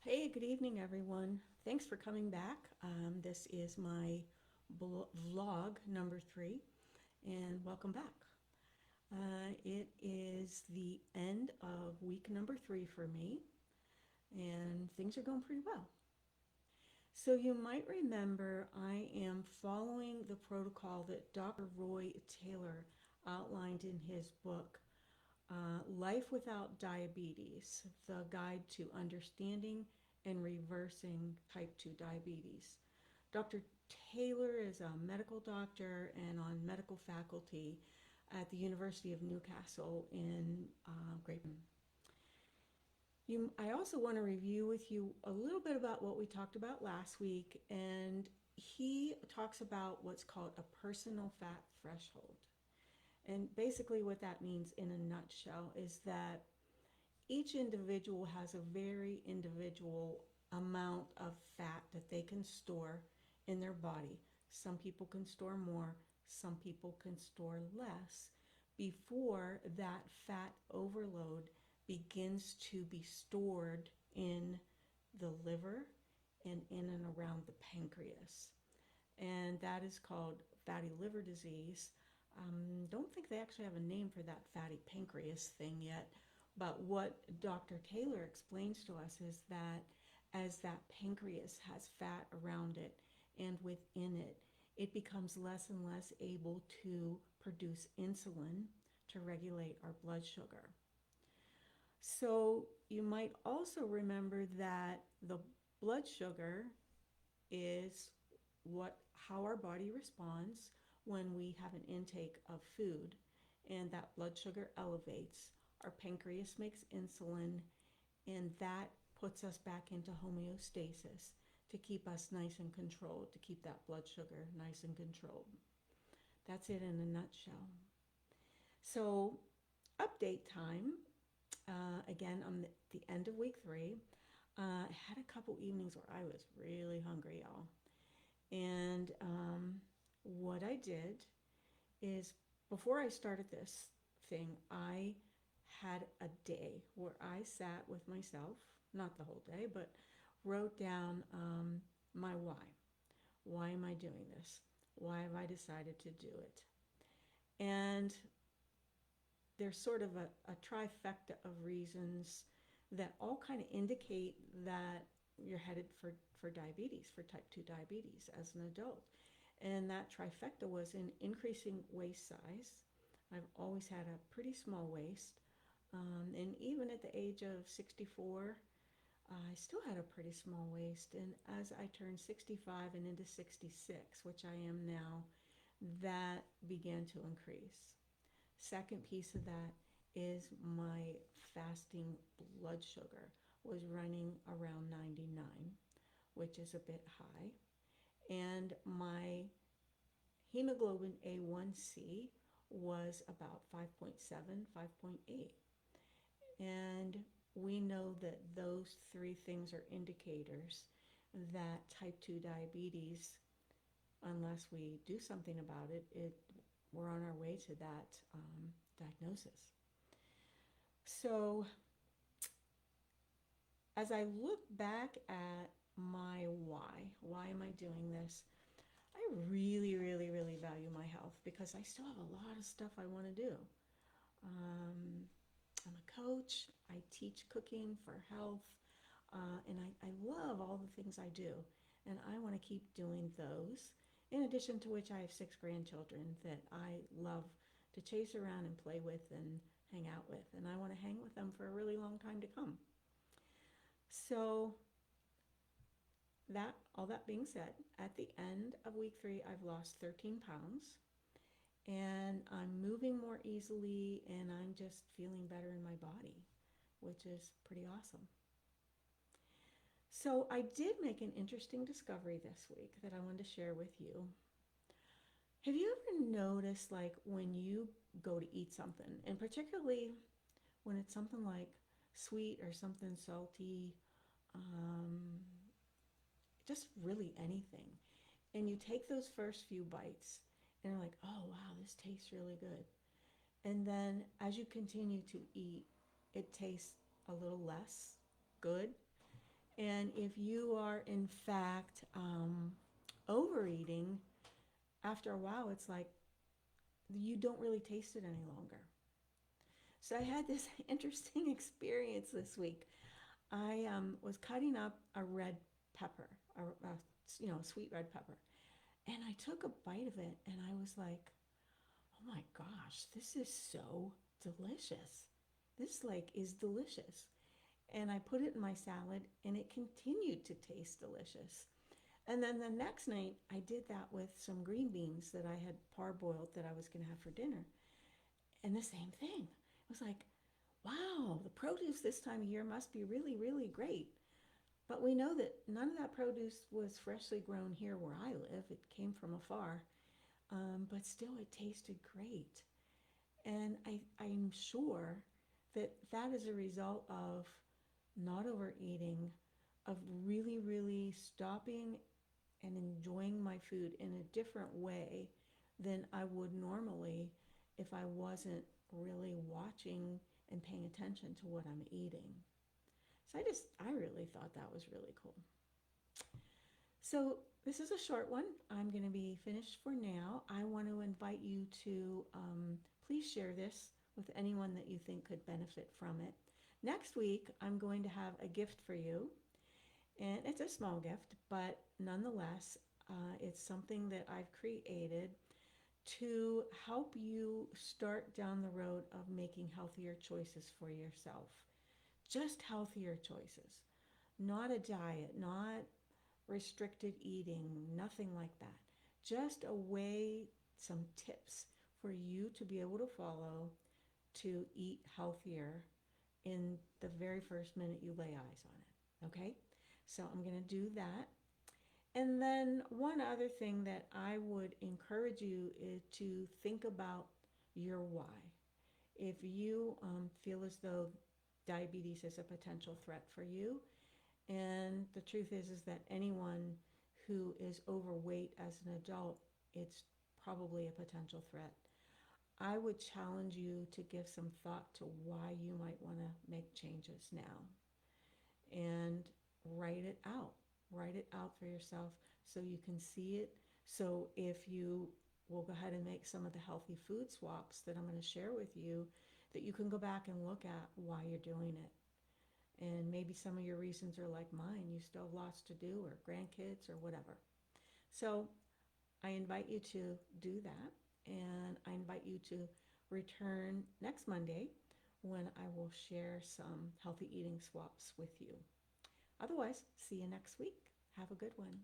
Hey, good evening, everyone. Thanks for coming back. This is my vlog number 3, and welcome back. It is the end of week number 3 for me, and things are going pretty well. So, you might remember I am following the protocol that Dr. Roy Taylor outlined in his book, Life Without Diabetes, the guide to understanding and reversing type 2 diabetes. Dr. Taylor is a medical doctor and on medical faculty at the University of Newcastle in Great Britain. I also want to review with you a little bit about what we talked about last week, and he talks about what's called a personal fat threshold. And basically, what that means in a nutshell is that each individual has a very individual amount of fat that they can store in their body. Some people can store more, some people can store less before that fat overload begins to be stored in the liver and in and around the pancreas. And that is called fatty liver disease. Don't think they actually have a name for that fatty pancreas thing yet, but what Dr. Taylor explains to us is that as that pancreas has fat around it and within it, it becomes less and less able to produce insulin to regulate our blood sugar. So you might also remember that the blood sugar is what how our body responds when we have an intake of food, and that blood sugar elevates. Our pancreas makes insulin, and that puts us back into homeostasis to keep us nice and controlled, to keep that blood sugar nice and controlled. That's it in a nutshell. So, update time. Again, on the end of week 3. I had a couple evenings where I was really hungry, y'all. And what I did is before I started this thing, I had a day where I sat with myself, not the whole day, but wrote down my why. Why am I doing this? Why have I decided to do it? And there's sort of a trifecta of reasons that all kind of indicate that you're headed for diabetes, for type 2 diabetes as an adult. And that trifecta was in increasing waist size. I've always had a pretty small waist. And even at the age of 64, I still had a pretty small waist. And as I turned 65 and into 66, which I am now, that began to increase. Second piece of that is my fasting blood sugar was running around 99, which is a bit high. And my hemoglobin A1C was about 5.7, 5.8. And we know that those three things are indicators that type 2 diabetes, unless we do something about it, we're on our way to that diagnosis. So, as I look back at my why am I doing this? I really, really, really value my health because I still have a lot of stuff I want to do. Um, I'm a coach, I teach cooking for health, and I love all the things I do. And I want to keep doing those. In addition to which, I have 6 grandchildren that I love to chase around and play with and hang out with. And I want to hang with them for a really long time to come. So, all that being said, at the end of week 3, I've lost 13 pounds and I'm moving more easily and I'm just feeling better in my body, which is pretty awesome. So, I did make an interesting discovery this week that I wanted to share with you. Have you ever noticed, like, when you go to eat something, and particularly when it's something like sweet or something salty, um, just really anything, and you take those first few bites and you're like, oh wow, this tastes really good. And then as you continue to eat, it tastes a little less good. And if you are, in fact, overeating, after a while, it's like you don't really taste it any longer. So I had this interesting experience this week. I was cutting up a red pepper, sweet red pepper, and I took a bite of it, and I was like, "Oh my gosh, this is so delicious! This like is delicious." And I put it in my salad, and it continued to taste delicious. And then the next night, I did that with some green beans that I had parboiled that I was going to have for dinner, and the same thing. It was like, wow, the produce this time of year must be really, really great. But we know that none of that produce was freshly grown here where I live. It came from afar, but still it tasted great. And I'm sure that that is a result of not overeating, of really, really stopping and enjoying my food in a different way than I would normally if I wasn't really watching and paying attention to what I'm eating. So I really thought that was really cool. So this is a short one. I'm going to be finished for now. I want to invite you to please share this with anyone that you think could benefit from it. Next week, I'm going to have a gift for you, and it's a small gift, but nonetheless, it's something that I've created to help you start down the road of making healthier choices for yourself. Just healthier choices, not a diet, not restricted eating, nothing like that. Just a way, some tips for you to be able to follow to eat healthier in the very first minute you lay eyes on it. Okay? So I'm going to do that. And then one other thing that I would encourage you is to think about your why. If you feel as though diabetes is a potential threat for you, and the truth is that anyone who is overweight as an adult, it's probably a potential threat. I would challenge you to give some thought to why you might want to make changes now and write it out. Write it out for yourself so you can see it. So if you will go ahead and make some of the healthy food swaps that I'm going to share with you, that you can go back and look at why you're doing it. And maybe some of your reasons are like mine. You still have lots to do, or grandkids, or whatever. So I invite you to do that. And I invite you to return next Monday when I will share some healthy eating swaps with you. Otherwise, see you next week. Have a good one.